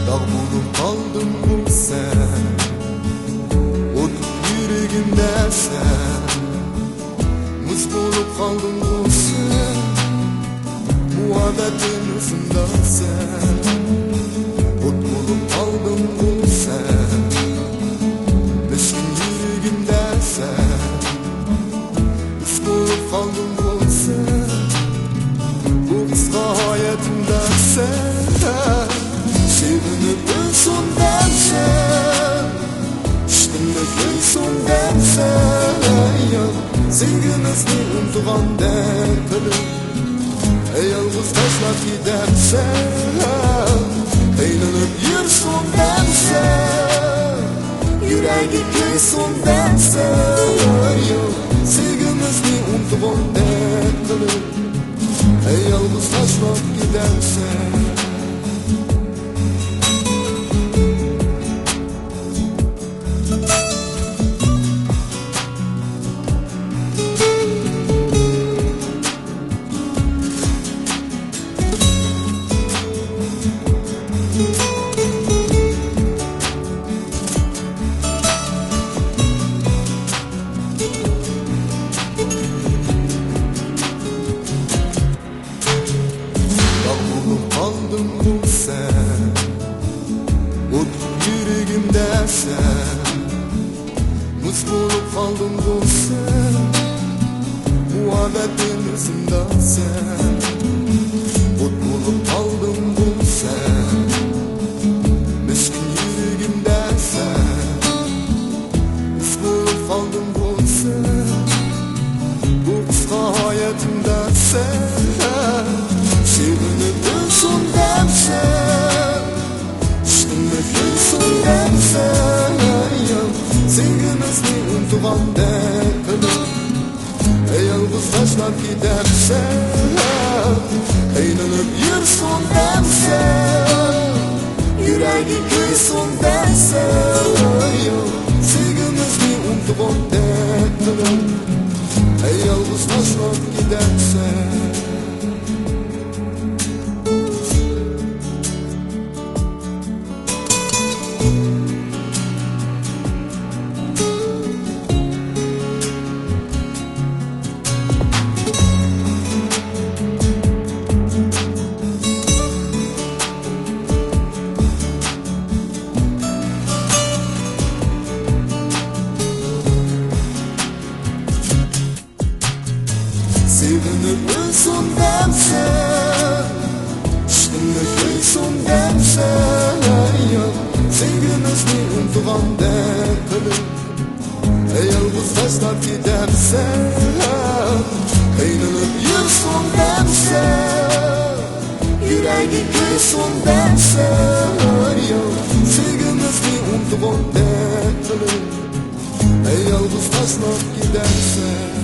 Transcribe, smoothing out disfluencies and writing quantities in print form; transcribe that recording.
Dağ bulup kaldım bu sen, otup yüreğimde sen. Muz bulup kaldım bu sen, muhabbetin ısında sen. Ot bulup kaldım bu sen, miskin yüreğimde sen. Muz bulup kaldım bu sen, bu kıska hayatımda sen. Sevinip gülsün dersen, iştimlik gülsün dersen. Sevgimizni unutgan dertini yalnız taşlap gidersen. Eğlenip yürüsün dersen, yüreği köysün dersen. Sevgimizni unutgan dertini yalnız taşlap gidersen. Kaldım bu sen, otup yüreğimde sen. Muz bulup kaldım bu sen, muhabbetin ısında sen. Ot bulup kaldım bu sen, miskin yüreğimde sen. Muz bulup kaldım bu sen, bu kısa hayatımda sen. Sevinip gülsün dersen, iştimlik gülsün dersen. Sevgimizni unutgan dertini yalnız taşlap gidersen. Eğlenip yürüsün dersen, yüreği köysün dersen. Sevgimizni unutgan dertini yalnız taşlap gidersen. Sevinip gülsün dersen, iştimlik gülsün dersen. Sevgimizni unutgan dertini yalnız taşlap gidersen. Eğlenip yürüsün dersen, yüreği köysün dersen. Sevgimizni unutgan dertini yalnız taşlap gidersen.